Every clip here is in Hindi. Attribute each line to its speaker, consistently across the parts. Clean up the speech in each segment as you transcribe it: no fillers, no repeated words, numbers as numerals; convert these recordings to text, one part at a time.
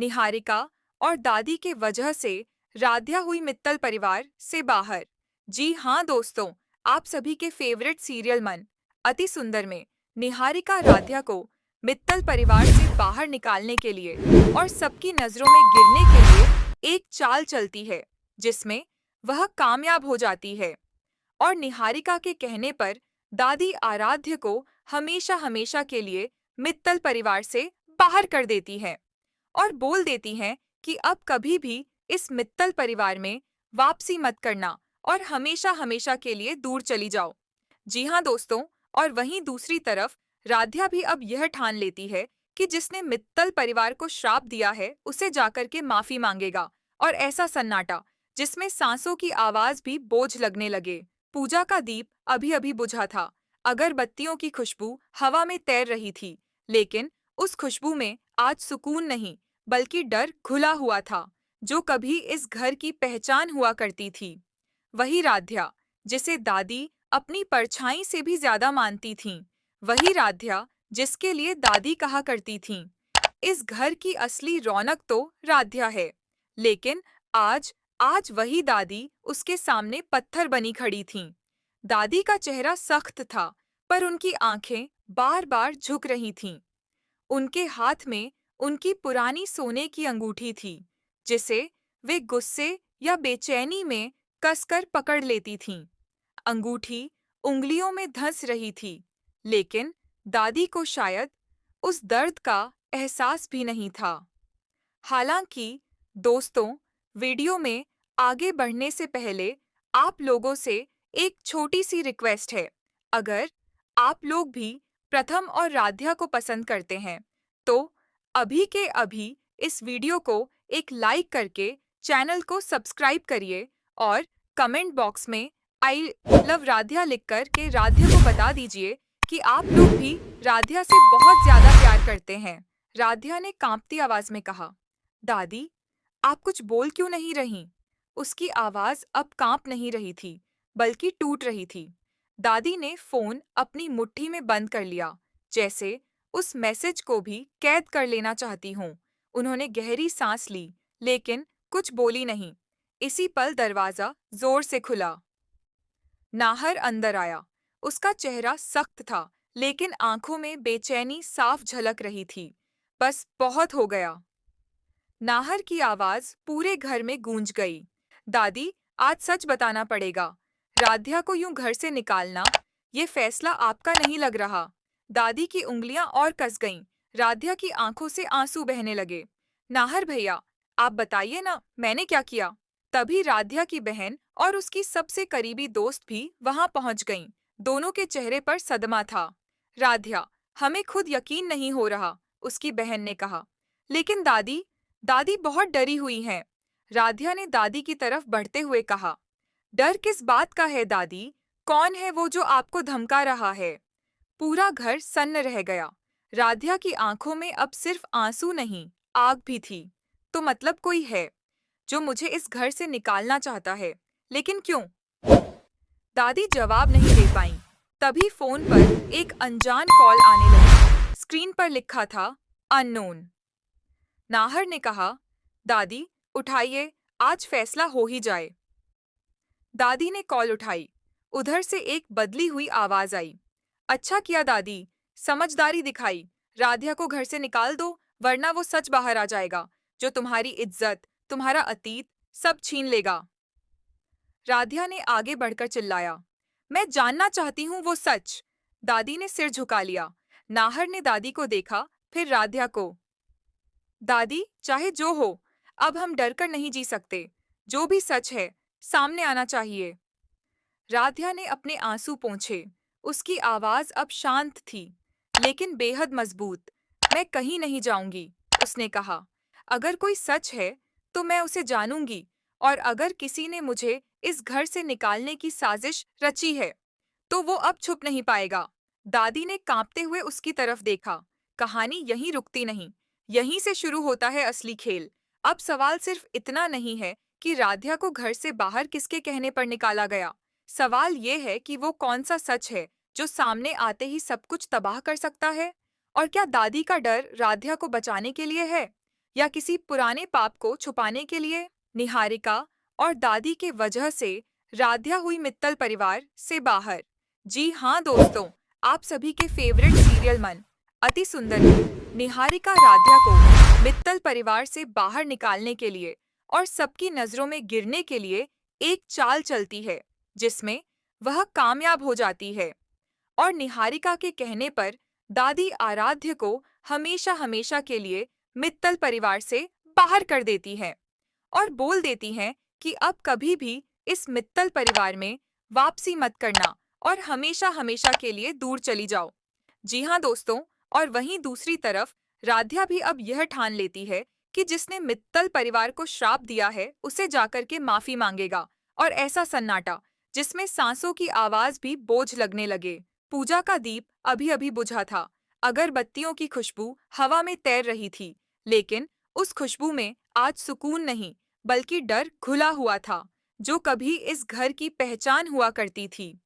Speaker 1: निहारिका और दादी के वजह से राध्या हुई मित्तल परिवार से बाहर। जी हाँ दोस्तों, आप सभी के फेवरेट सीरियल मन अति सुंदर में निहारिका राध्या को मित्तल परिवार से बाहर निकालने के लिए और सबकी नजरों में गिरने के लिए एक चाल चलती है, जिसमें वह कामयाब हो जाती है और निहारिका के कहने पर दादी आराध्य को हमेशा हमेशा के लिए मित्तल परिवार से बाहर कर देती है और बोल देती हैं कि अब कभी भी इस मित्तल परिवार में वापसी मत करना और हमेशा हमेशा के लिए दूर चली जाओ। जी हाँ दोस्तों, और वहीं दूसरी तरफ राध्या भी अब यह ठान लेती है कि जिसने मित्तल परिवार को श्राप दिया है उसे जाकर के माफी मांगेगा। और ऐसा सन्नाटा जिसमें सांसों की आवाज भी बोझ लगने लगे। पूजा का दीप अभी अभी बुझा था, अगरबत्तियों की खुशबू हवा में तैर रही थी, लेकिन उस खुशबू में आज सुकून नहीं बल्कि डर घुला हुआ था, जो कभी इस घर की पहचान हुआ करती थी। वही राध्या जिसे दादी अपनी परछाई से भी ज्यादा मानती थीं, वही राध्या जिसके लिए दादी कहा करती थीं, इस घर की असली रौनक तो राध्या है। लेकिन आज आज वही दादी उसके सामने पत्थर बनी खड़ी थीं। दादी का चेहरा सख्त था, पर उनकी आंखें बार बार झुक रही थीं। उनके हाथ में उनकी पुरानी सोने की अंगूठी थी, जिसे वे गुस्से या बेचैनी में कसकर पकड़ लेती थीं। अंगूठी उंगलियों में धंस रही थी, लेकिन दादी को शायद उस दर्द का एहसास भी नहीं था। हालांकि दोस्तों, वीडियो में आगे बढ़ने से पहले आप लोगों से एक छोटी सी रिक्वेस्ट है। अगर आप लोग भी प्रथम और राध्या को पसंद करते हैं, तो अभी के अभी इस वीडियो को एक लाइक करके चैनल को सब्सक्राइब करिए और कमेंट बॉक्स में आई लव राध्या लिखकर के राध्या को बता दीजिए कि आप लोग भी राध्या से बहुत ज्यादा प्यार करते हैं। राध्या ने कांपती आवाज में कहा, दादी, आप कुछ बोल क्यों नहीं रही? उसकी आवाज अब कांप नहीं रही थी, बल्कि टूट रही थी। दादी ने फोन अपनी मुट्ठी में बंद कर लिया, जैसे उस मैसेज को भी कैद कर लेना चाहती हूँ। उन्होंने गहरी सांस ली, लेकिन कुछ बोली नहीं। इसी पल दरवाजा जोर से खुला। नाहर अंदर आया। उसका चेहरा सख्त था, लेकिन आंखों में बेचैनी साफ झलक रही थी। बस बहुत हो गया। नाहर की आवाज पूरे घर में गूंज गई। दादी, आज सच बताना पड़ेगा। राध्या को यूं घर से निकालना, ये फैसला आपका नहीं लग रहा। दादी की उंगलियां और कस गईं। राध्या की आंखों से आंसू बहने लगे। नाहर भैया, आप बताइए ना, मैंने क्या किया? तभी राध्या की बहन और उसकी सबसे करीबी दोस्त भी वहां पहुंच गईं। दोनों के चेहरे पर सदमा था। राध्या, हमें खुद यकीन नहीं हो रहा, उसकी बहन ने कहा। लेकिन दादी, दादी बहुत डरी हुई हैं। राध्या ने दादी की तरफ बढ़ते हुए कहा। डर किस बात का है दादी? कौन है वो जो आपको धमका रहा है? पूरा घर सन्न रह गया। राध्या की आंखों में अब सिर्फ आंसू नहीं, आग भी थी। तो मतलब कोई है जो मुझे इस घर से निकालना चाहता है, लेकिन क्यों? दादी जवाब नहीं दे पाईं। तभी फोन पर एक अनजान कॉल आने लगी। स्क्रीन पर लिखा था, अननोन। नाहर ने कहा, दादी उठाइए, आज फैसला हो ही जाए। दादी ने कॉल उठाई। उधर से एक बदली हुई आवाज आई। अच्छा किया दादी, समझदारी दिखाई। राध्या को घर से निकाल दो, वरना वो सच बाहर आ जाएगा, जो तुम्हारी इज्जत, तुम्हारा अतीत सब छीन लेगा। राध्या ने आगे बढ़कर चिल्लाया, मैं जानना चाहती हूँ वो सच। दादी ने सिर झुका लिया। नाहर ने दादी को देखा, फिर राध्या को। दादी, चाहे जो हो, अब हम डरकर नहीं जी सकते। जो भी सच है, सामने आना चाहिए। राध्या ने अपने आंसू पोंछे। उसकी आवाज अब शांत थी, लेकिन बेहद मजबूत। मैं कहीं नहीं जाऊंगी, उसने कहा। अगर कोई सच है, तो मैं उसे जानूंगी, और अगर किसी ने मुझे इस घर से निकालने की साजिश रची है, तो वो अब छुप नहीं पाएगा। दादी ने कांपते हुए उसकी तरफ देखा। कहानी यहीं रुकती नहीं, यहीं से शुरू होता है असली खेल। अब सवाल सिर्फ इतना नहीं है कि राध्या को घर से बाहर किसके कहने पर निकाला गया। सवाल ये है कि वो कौन सा सच है जो सामने आते ही सब कुछ तबाह कर सकता है। और क्या दादी का डर राध्या को बचाने के लिए है, या किसी पुराने पाप को छुपाने के लिए? निहारिका और दादी के वजह से राध्या हुई मित्तल परिवार से बाहर। जी हाँ दोस्तों, आप सभी के फेवरेट सीरियल मन अति सुंदर में निहारिका राध्या को मित्तल परिवार से बाहर निकालने के लिए और सबकी नजरों में गिरने के लिए एक चाल चलती है, जिसमें वह कामयाब हो जाती है और निहारिका के कहने पर दादी आराध्य को हमेशा हमेशा के लिए मित्तल परिवार से बाहर कर देती है और बोल देती हैं कि अब कभी भी इस मित्तल परिवार में वापसी मत करना और हमेशा हमेशा के लिए दूर चली जाओ। जी हाँ दोस्तों, और वहीं दूसरी तरफ राध्या भी अब यह ठान लेती है कि जिसने मित्तल परिवार को श्राप दिया है उसे जाकर के माफी मांगेगा। और ऐसा सन्नाटा जिसमें सांसों की आवाज भी बोझ लगने लगे। पूजा का दीप अभी अभी बुझा था, अगरबत्तियों की खुशबू हवा में तैर रही थी, लेकिन उस खुशबू में आज सुकून नहीं बल्कि डर घुला हुआ था, जो कभी इस घर की पहचान हुआ करती थी।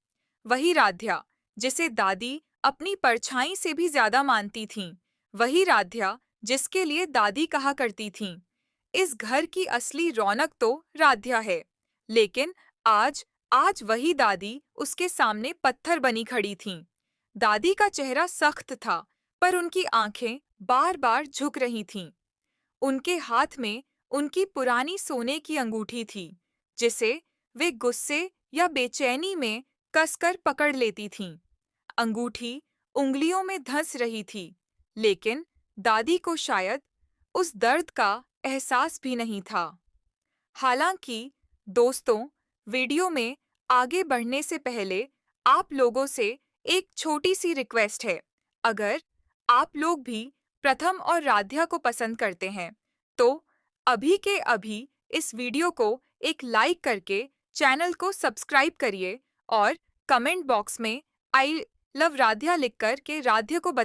Speaker 1: वही राध्या जिसे दादी अपनी परछाई से भी ज्यादा मानती थीं, वही राध्या जिसके लिए दादी कहा करती थीं, इस घर की असली रौनक तो राध्या है। लेकिन आज आज वही दादी उसके सामने पत्थर बनी खड़ी थीं। दादी का चेहरा सख्त था, पर उनकी आंखें बार बार झुक रही थीं। उनके हाथ में उनकी पुरानी सोने की अंगूठी थी, जिसे वे गुस्से या बेचैनी में कसकर पकड़ लेती थीं। अंगूठी उंगलियों में धंस रही थी, लेकिन दादी को शायद उस दर्द का एहसास भी नहीं था। हालांकि दोस्तों, वीडियो में आगे बढ़ने से पहले आप लोगों से एक छोटी सी रिक्वेस्ट है। अगर आप लोग भी प्रथम और राध्या को पसंद करते हैं, तो अभी के अभी इस वीडियो को एक लाइक करके चैनल को सब्सक्राइब करिए और कमेंट बॉक्स में आई लव राध्या लिखकर के राध्या को बता